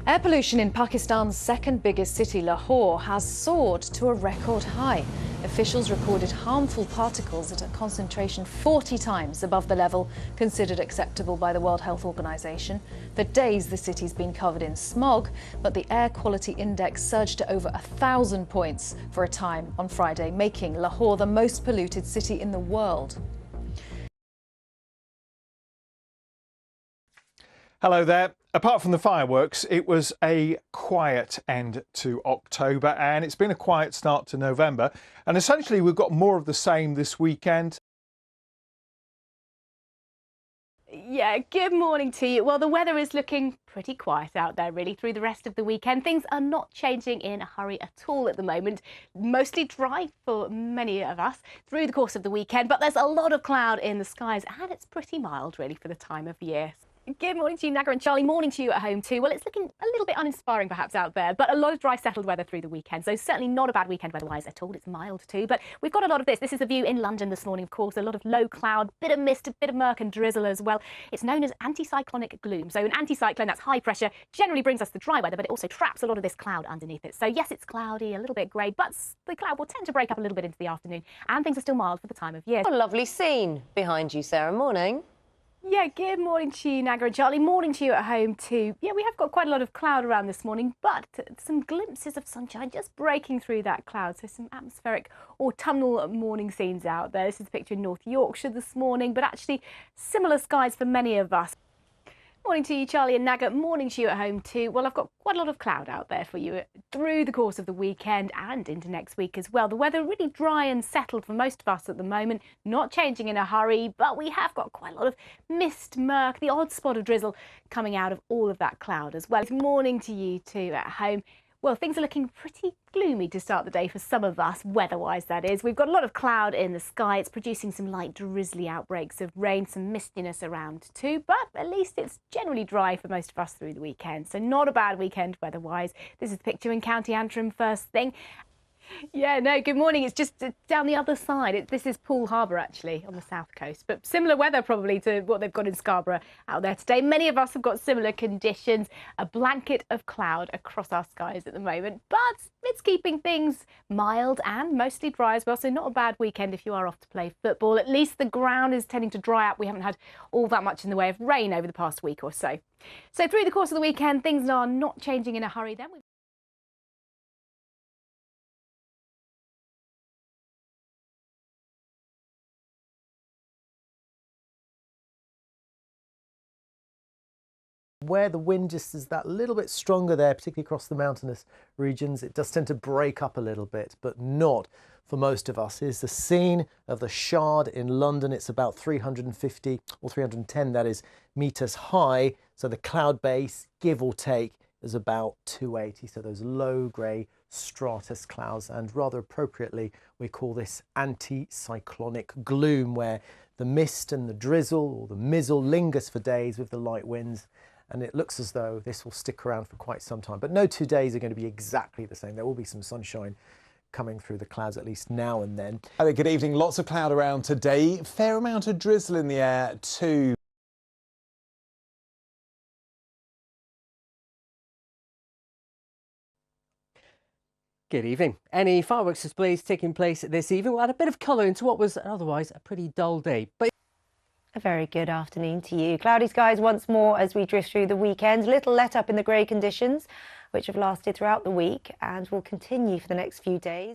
Air pollution in Pakistan's second biggest city, Lahore, has soared to a record high. Officials recorded harmful particles at a concentration 40 times above the level considered acceptable by the World Health Organization. For days, the city's been covered in smog, but the air quality index surged to over 1,000 points for a time on Friday, making Lahore the most polluted city in the world. Hello there. Apart from the fireworks, it was a quiet end to October and it's been a quiet start to November. And essentially we've got more of the same this weekend. Yeah, good morning to you. Well, the weather is looking pretty quiet out there really through the rest of the weekend. Things are not changing in a hurry at all at the moment. Mostly dry for many of us through the course of the weekend, but there's a lot of cloud in the skies and it's pretty mild really for the time of year. Good morning to you, Naga and Charlie. Morning to you at home too. Well, it's looking a little bit uninspiring perhaps out there, but a lot of dry, settled weather through the weekend. So certainly not a bad weekend weather-wise at all. It's mild too, but we've got a lot of this. This is the view in London this morning, of course. A lot of low cloud, bit of mist, a bit of murk and drizzle as well. It's known as anticyclonic gloom. So an anticyclone, that's high pressure, generally brings us the dry weather, but it also traps a lot of this cloud underneath it. So yes, it's cloudy, a little bit grey, but the cloud will tend to break up a little bit into the afternoon and things are still mild for the time of year. What a lovely scene behind you, Sarah. Morning. Yeah, good morning to you, Naga and Charlie. Morning to you at home too. Yeah, we have got quite a lot of cloud around this morning, but some glimpses of sunshine just breaking through that cloud. So some atmospheric autumnal morning scenes out there. This is a picture in North Yorkshire this morning, but actually similar skies for many of us. Morning to you, Charlie and Naga. Morning to you at home too. Well, I've got quite a lot of cloud out there for you through the course of the weekend and into next week as well. The weather really dry and settled for most of us at the moment, not changing in a hurry, but we have got quite a lot of mist, murk, the odd spot of drizzle coming out of all of that cloud as well. Morning to you too at home. Well, things are looking pretty gloomy to start the day for some of us, weather-wise that is. We've got a lot of cloud in the sky. It's producing some light drizzly outbreaks of rain, some mistiness around too, but at least it's generally dry for most of us through the weekend. So not a bad weekend weather-wise. This is the picture in County Antrim first thing. Yeah, no, good morning. It's just down the other side. This is Poole Harbour, actually, on the south coast. But similar weather, probably, to what they've got in Scarborough out there today. Many of us have got similar conditions. A blanket of cloud across our skies at the moment. But it's keeping things mild and mostly dry as well. So not a bad weekend if you are off to play football. At least the ground is tending to dry out. We haven't had all that much in the way of rain over the past week or so. So through the course of the weekend, things are not changing in a hurry then. Where the wind just is that little bit stronger there, particularly across the mountainous regions, it does tend to break up a little bit, but not for most of us. Here's the scene of the Shard in London. It's about 350 or 310, that is, metres high. So the cloud base, give or take, is about 280. So those low grey stratus clouds, and rather appropriately, we call this anticyclonic gloom, where the mist and the drizzle or the mizzle lingers for days with the light winds. And it looks as though this will stick around for quite some time. But no 2 days are going to be exactly the same. There will be some sunshine coming through the clouds, at least now and then. Good evening. Lots of cloud around today. Fair amount of drizzle in the air too. Good evening. Any fireworks displays taking place this evening will add a bit of colour into what was otherwise a pretty dull day. But A very good afternoon to you. Cloudy skies once more as we drift through the weekend. Little let up in the grey conditions, which have lasted throughout the week and will continue for the next few days.